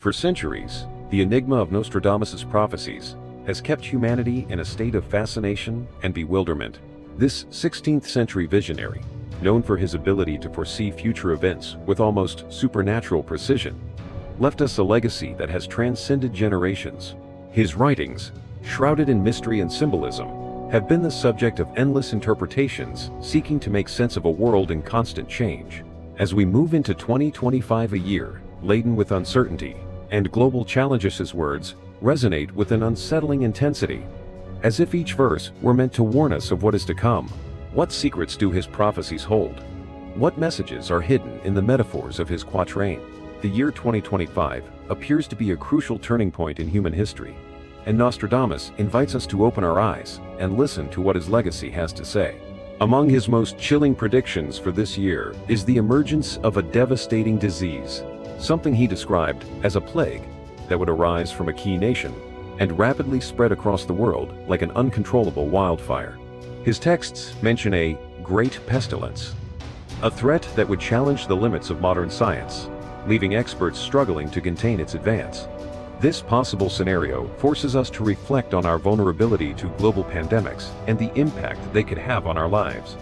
For centuries, the enigma of Nostradamus' prophecies has kept humanity in a state of fascination and bewilderment. This 16th century visionary, known for his ability to foresee future events with almost supernatural precision, left us a legacy that has transcended generations. His writings, shrouded in mystery and symbolism, have been the subject of endless interpretations seeking to make sense of a world in constant change. As we move into 2025, a year laden with uncertainty and global challenges, his words resonate with an unsettling intensity, as if each verse were meant to warn us of what is to come. What secrets do his prophecies hold? What messages are hidden in the metaphors of his quatrain? The year 2025 appears to be a crucial turning point in human history, and Nostradamus invites us to open our eyes and listen to what his legacy has to say. Among his most chilling predictions for this year is the emergence of a devastating disease, something he described as a plague that would arise from a key nation and rapidly spread across the world like an uncontrollable wildfire. His texts mention a great pestilence, a threat that would challenge the limits of modern science, leaving experts struggling to contain its advance. This possible scenario forces us to reflect on our vulnerability to global pandemics and the impact they could have on our lives.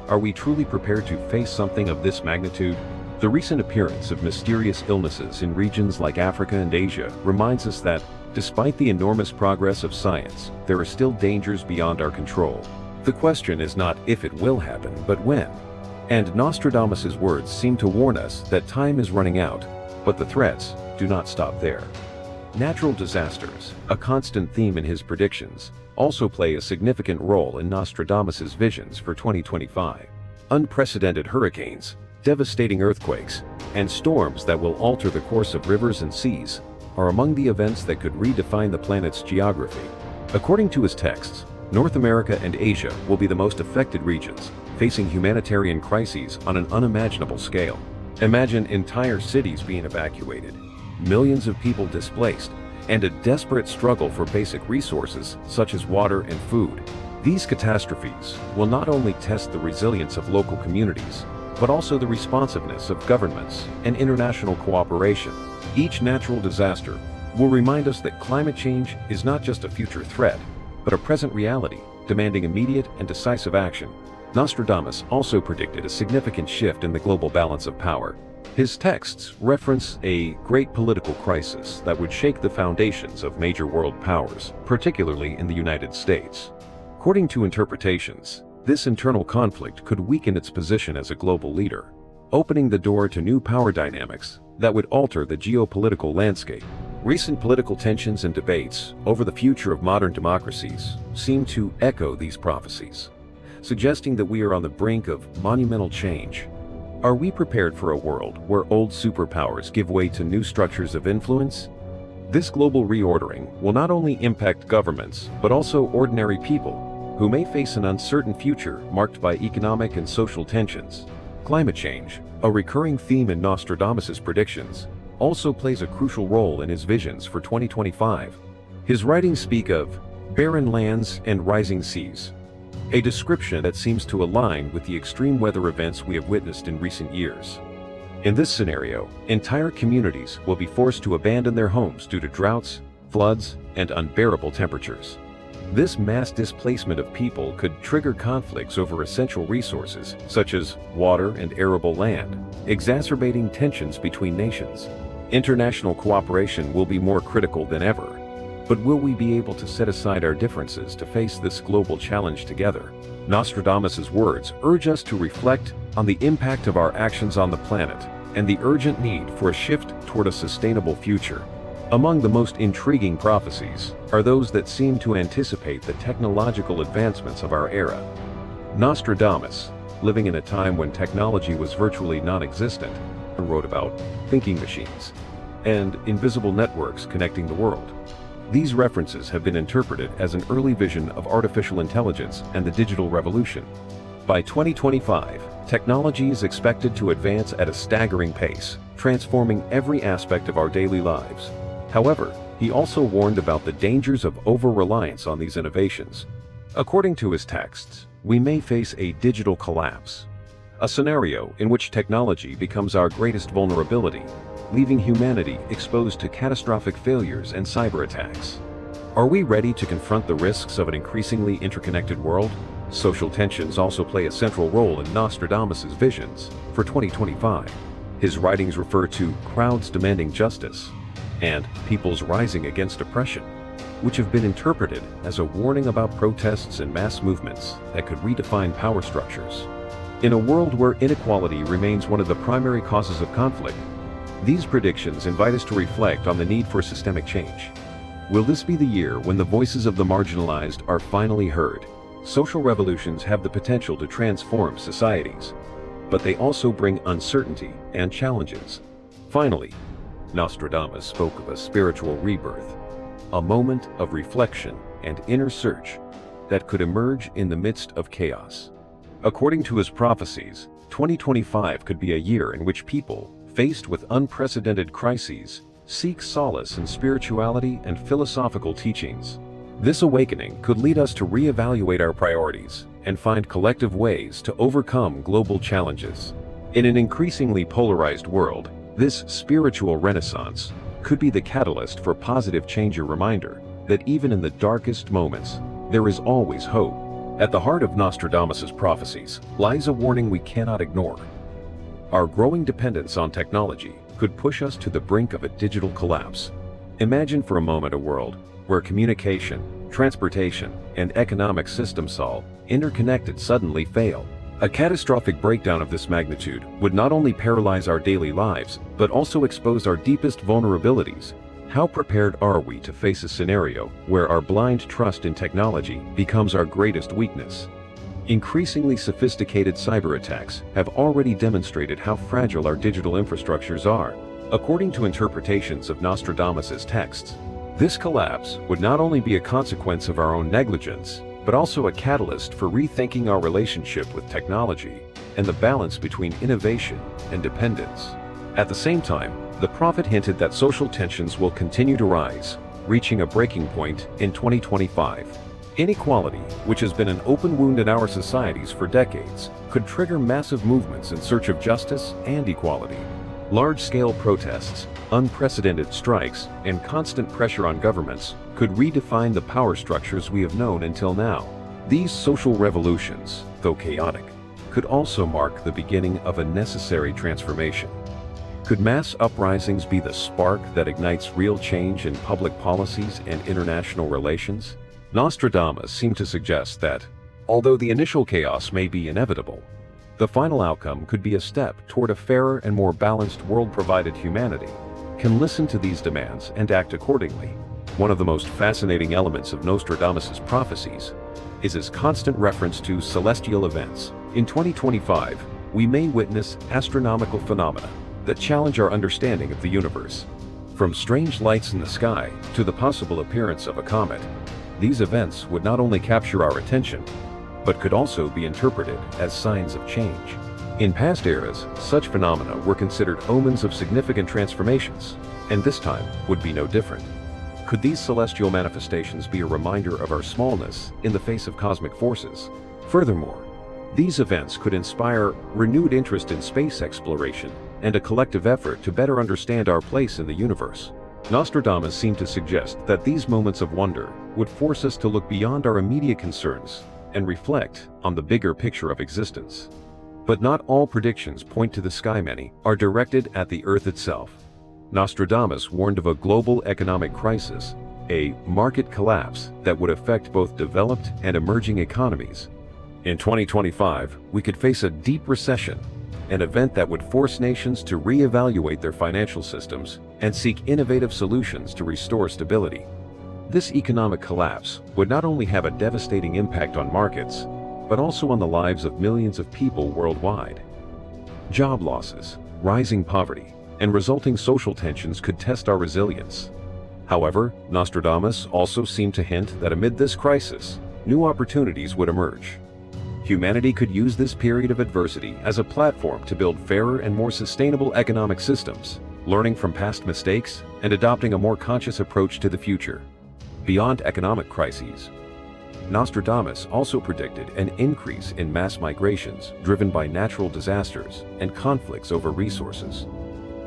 Are we truly prepared to face something of this magnitude? The recent appearance of mysterious illnesses in regions like Africa and Asia reminds us that, despite the enormous progress of science, there are still dangers beyond our control. The question is not if it will happen, but when. And Nostradamus' words seem to warn us that time is running out, but the threats do not stop there. Natural disasters, a constant theme in his predictions, also play a significant role in Nostradamus' visions for 2025. Unprecedented hurricanes, devastating earthquakes, and storms that will alter the course of rivers and seas are among the events that could redefine the planet's geography. According to his texts, North America and Asia will be the most affected regions, facing humanitarian crises on an unimaginable scale. Imagine entire cities being evacuated, millions of people displaced, and a desperate struggle for basic resources such as water and food. These catastrophes will not only test the resilience of local communities, but also the responsiveness of governments and international cooperation. Each natural disaster will remind us that climate change is not just a future threat, but a present reality demanding immediate and decisive action. Nostradamus also predicted a significant shift in the global balance of power. His texts reference a great political crisis that would shake the foundations of major world powers, particularly in the United States. According to interpretations, this internal conflict could weaken its position as a global leader, opening the door to new power dynamics that would alter the geopolitical landscape. Recent political tensions and debates over the future of modern democracies seem to echo these prophecies, suggesting that we are on the brink of monumental change. Are we prepared for a world where old superpowers give way to new structures of influence? This global reordering will not only impact governments, but also ordinary people, who may face an uncertain future marked by economic and social tensions. Climate change, a recurring theme in Nostradamus' predictions, also plays a crucial role in his visions for 2025. His writings speak of barren lands and rising seas, a description that seems to align with the extreme weather events we have witnessed in recent years. In this scenario, entire communities will be forced to abandon their homes due to droughts, floods, and unbearable temperatures. This mass displacement of people could trigger conflicts over essential resources such as water and arable land, exacerbating tensions between nations. International cooperation will be more critical than ever. But will we be able to set aside our differences to face this global challenge together? Nostradamus' words urge us to reflect on the impact of our actions on the planet and the urgent need for a shift toward a sustainable future. Among the most intriguing prophecies are those that seem to anticipate the technological advancements of our era. Nostradamus, living in a time when technology was virtually non-existent, wrote about thinking machines and invisible networks connecting the world. These references have been interpreted as an early vision of artificial intelligence and the digital revolution. By 2025, technology is expected to advance at a staggering pace, transforming every aspect of our daily lives. However, he also warned about the dangers of over-reliance on these innovations. According to his texts, we may face a digital collapse, a scenario in which technology becomes our greatest vulnerability. leaving humanity exposed to catastrophic failures and cyber attacks. Are we ready to confront the risks of an increasingly interconnected world? Social tensions also play a central role in Nostradamus' visions for 2025. His writings refer to crowds demanding justice and peoples rising against oppression, which have been interpreted as a warning about protests and mass movements that could redefine power structures. In a world where inequality remains one of the primary causes of conflict, these predictions invite us to reflect on the need for systemic change. Will this be the year when the voices of the marginalized are finally heard? Social revolutions have the potential to transform societies, but they also bring uncertainty and challenges. Finally, Nostradamus spoke of a spiritual rebirth, a moment of reflection and inner search that could emerge in the midst of chaos. According to his prophecies, 2025 could be a year in which people, faced with unprecedented crises, seek solace in spirituality and philosophical teachings. This awakening could lead us to reevaluate our priorities and find collective ways to overcome global challenges. In an increasingly polarized world, this spiritual renaissance could be the catalyst for positive change, a reminder that even in the darkest moments, there is always hope. At the heart of Nostradamus' prophecies lies a warning we cannot ignore. Our growing dependence on technology could push us to the brink of a digital collapse. Imagine for a moment a world where communication, transportation, and economic systems all interconnected suddenly fail. A catastrophic breakdown of this magnitude would not only paralyze our daily lives, but also expose our deepest vulnerabilities. How prepared are we to face a scenario where our blind trust in technology becomes our greatest weakness? Increasingly sophisticated cyber attacks have already demonstrated how fragile our digital infrastructures are. According to interpretations of Nostradamus' texts, this collapse would not only be a consequence of our own negligence, but also a catalyst for rethinking our relationship with technology and the balance between innovation and dependence. At the same time, the prophet hinted that social tensions will continue to rise, reaching a breaking point in 2025. Inequality, which has been an open wound in our societies for decades, could trigger massive movements in search of justice and equality. Large-scale protests, unprecedented strikes, and constant pressure on governments could redefine the power structures we have known until now. These social revolutions, though chaotic, could also mark the beginning of a necessary transformation. Could mass uprisings be the spark that ignites real change in public policies and international relations? Nostradamus seemed to suggest that, although the initial chaos may be inevitable, the final outcome could be a step toward a fairer and more balanced world, provided humanity can listen to these demands and act accordingly. One of the most fascinating elements of Nostradamus' prophecies is his constant reference to celestial events. In 2025, we may witness astronomical phenomena that challenge our understanding of the universe. From strange lights in the sky to the possible appearance of a comet, these events would not only capture our attention, but could also be interpreted as signs of change. In past eras, such phenomena were considered omens of significant transformations, and this time would be no different. Could these celestial manifestations be a reminder of our smallness in the face of cosmic forces? Furthermore, these events could inspire renewed interest in space exploration and a collective effort to better understand our place in the universe. Nostradamus seemed to suggest that these moments of wonder would force us to look beyond our immediate concerns and reflect on the bigger picture of existence. But not all predictions point to the sky. Many are directed at the Earth itself. Nostradamus warned of a global economic crisis, a market collapse that would affect both developed and emerging economies. In 2025, we could face a deep recession, an event that would force nations to reevaluate their financial systems and seek innovative solutions to restore stability. This economic collapse would not only have a devastating impact on markets, but also on the lives of millions of people worldwide. Job losses, rising poverty, and resulting social tensions could test our resilience. However, Nostradamus also seemed to hint that amid this crisis, new opportunities would emerge. Humanity could use this period of adversity as a platform to build fairer and more sustainable economic systems, learning from past mistakes and adopting a more conscious approach to the future. Beyond economic crises, Nostradamus also predicted an increase in mass migrations driven by natural disasters and conflicts over resources.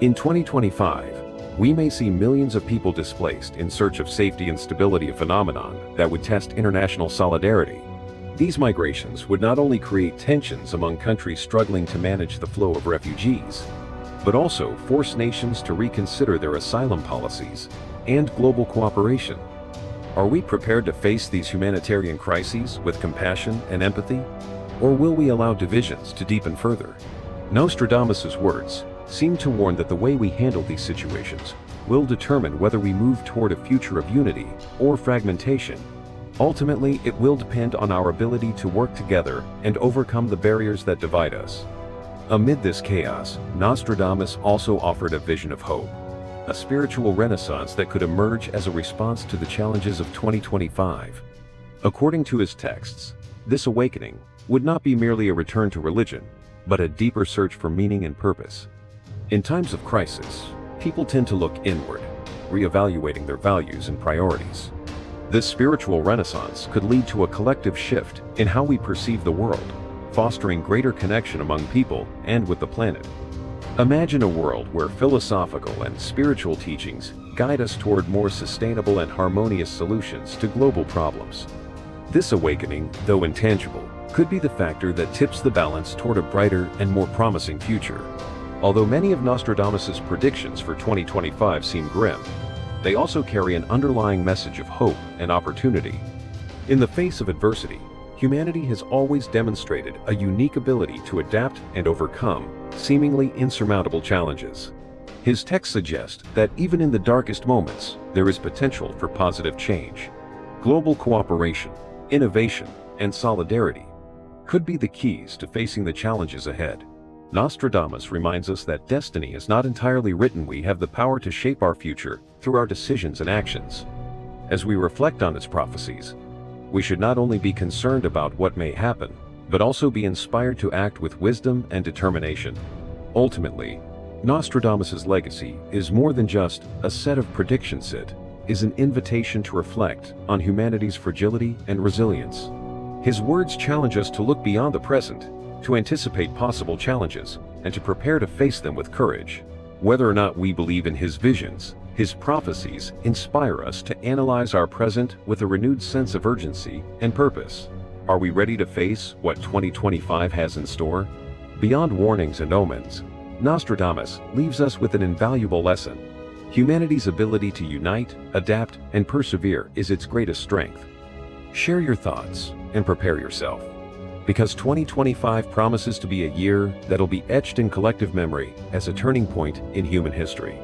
In 2025, we may see millions of people displaced in search of safety and stability, a phenomenon that would test international solidarity. These migrations would not only create tensions among countries struggling to manage the flow of refugees, but also force nations to reconsider their asylum policies and global cooperation. Are we prepared to face these humanitarian crises with compassion and empathy? Or will we allow divisions to deepen further? Nostradamus' words seem to warn that the way we handle these situations will determine whether we move toward a future of unity or fragmentation. Ultimately, it will depend on our ability to work together and overcome the barriers that divide us. Amid this chaos, Nostradamus also offered a vision of hope, a spiritual renaissance that could emerge as a response to the challenges of 2025. According to his texts, this awakening would not be merely a return to religion, but a deeper search for meaning and purpose. In times of crisis, people tend to look inward, reevaluating their values and priorities. This spiritual renaissance could lead to a collective shift in how we perceive the world, fostering greater connection among people and with the planet. Imagine a world where philosophical and spiritual teachings guide us toward more sustainable and harmonious solutions to global problems. This awakening, though intangible, could be the factor that tips the balance toward a brighter and more promising future. Although many of Nostradamus' predictions for 2025 seem grim, they also carry an underlying message of hope and opportunity. In the face of adversity, humanity has always demonstrated a unique ability to adapt and overcome seemingly insurmountable challenges. His texts suggest that even in the darkest moments, there is potential for positive change. Global cooperation, innovation, and solidarity could be the keys to facing the challenges ahead. Nostradamus reminds us that destiny is not entirely written. We have the power to shape our future through our decisions and actions. As we reflect on his prophecies, we should not only be concerned about what may happen, but also be inspired to act with wisdom and determination. Ultimately, Nostradamus' legacy is more than just a set of predictions. It is an invitation to reflect on humanity's fragility and resilience. His words challenge us to look beyond the present, to anticipate possible challenges, and to prepare to face them with courage. Whether or not we believe in his visions, his prophecies inspire us to analyze our present with a renewed sense of urgency and purpose. Are we ready to face what 2025 has in store? Beyond warnings and omens, Nostradamus leaves us with an invaluable lesson. Humanity's ability to unite, adapt, and persevere is its greatest strength. Share your thoughts and prepare yourself, because 2025 promises to be a year that'll be etched in collective memory as a turning point in human history.